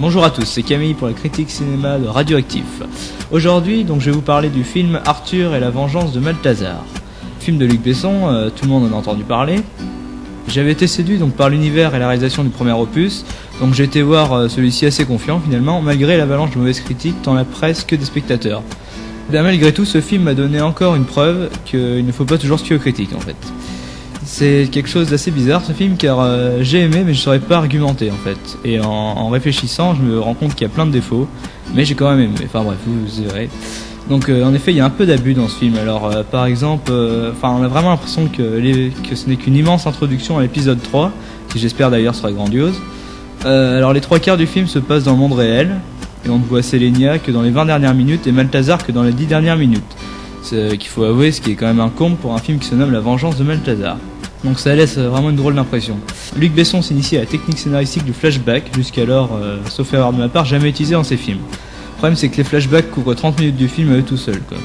Bonjour à tous, c'est Camille pour la critique cinéma de Radioactif. Aujourd'hui, je vais vous parler du film Arthur et la vengeance de Malthazar. Film de Luc Besson, tout le monde en a entendu parler. J'avais été séduit par l'univers et la réalisation du premier opus, donc j'ai été voir celui-ci assez confiant finalement, malgré l'avalanche de mauvaises critiques tant la presse que des spectateurs. Malgré tout, ce film m'a donné encore une preuve qu'il ne faut pas toujours se fier aux critiques en fait. C'est quelque chose d'assez bizarre ce film car j'ai aimé mais je ne saurais pas argumenter en fait. Et en réfléchissant je me rends compte qu'il y a plein de défauts, mais j'ai quand même aimé, enfin bref, vous verrez. Donc en effet il y a un peu d'abus dans ce film. Alors par exemple, on a vraiment l'impression que ce n'est qu'une immense introduction à l'épisode 3, qui j'espère d'ailleurs sera grandiose. Alors les 3/4 du film se passent dans le monde réel, et on ne voit Sélénia que dans les 20 dernières minutes et Malthazar que dans les 10 dernières minutes. C'est qu'il faut avouer, ce qui est quand même un comble pour un film qui se nomme La vengeance de Malthazar. Donc ça laisse vraiment une drôle d'impression. Luc Besson s'initie à la technique scénaristique du flashback, jusqu'alors, sauf erreur de ma part, jamais utilisé dans ses films. Le problème c'est que les flashbacks couvrent 30 minutes du film à eux tout seuls, quoi.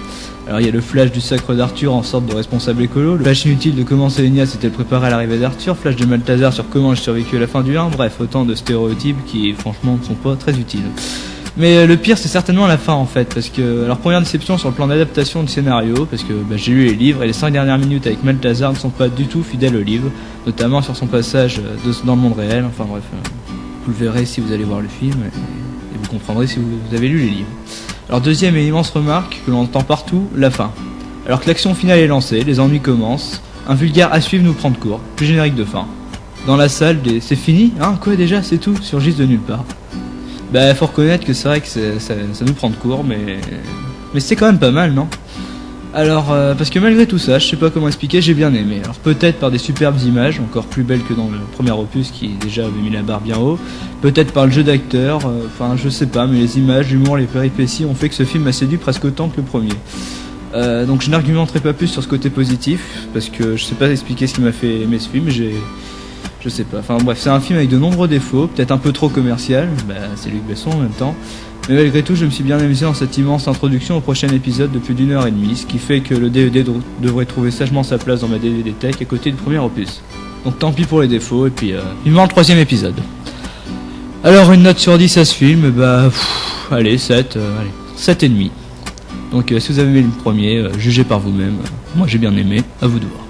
Alors il y a le flash du sacre d'Arthur en sorte de responsable écolo, le flash inutile de comment Sélénia s'était préparé à l'arrivée d'Arthur, flash de Malthazar sur comment j'ai survécu à la fin du 1, bref, autant de stéréotypes qui franchement ne sont pas très utiles. Mais le pire c'est certainement la fin en fait, parce que, alors première déception sur le plan d'adaptation du scénario, parce que j'ai lu les livres et les 5 dernières minutes avec Malthazar ne sont pas du tout fidèles au livre, notamment sur son passage dans le monde réel, enfin bref, vous le verrez si vous allez voir le film, et vous comprendrez si vous avez lu les livres. Alors deuxième et immense remarque que l'on entend partout, la fin. Alors que l'action finale est lancée, les ennuis commencent, un vulgaire à suivre nous prend de court, plus générique de fin. Dans la salle, c'est fini, hein, quoi déjà, c'est tout, surgissent de nulle part. Faut reconnaître que c'est vrai que ça nous prend de court, mais c'est quand même pas mal, non? Alors, parce que malgré tout ça, je sais pas comment expliquer, j'ai bien aimé. Alors peut-être par des superbes images, encore plus belles que dans le premier opus qui déjà avait mis la barre bien haut, peut-être par le jeu d'acteurs, je sais pas, mais les images, l'humour, les péripéties ont fait que ce film m'a séduit presque autant que le premier. Donc je n'argumenterai pas plus sur ce côté positif, parce que je sais pas expliquer ce qui m'a fait aimer ce film, je sais pas, bref, c'est un film avec de nombreux défauts, peut-être un peu trop commercial, c'est Luc Besson en même temps, mais malgré tout je me suis bien amusé dans cette immense introduction au prochain épisode de plus d'1 heure et demie, ce qui fait que le DVD devrait trouver sagement sa place dans ma DVD Tech à côté du premier opus. Donc tant pis pour les défauts, et puis vivement le 3e épisode. Alors une note sur 10 à ce film, allez, 7,5. Donc si vous avez aimé le premier, jugez par vous-même, moi j'ai bien aimé, à vous de voir.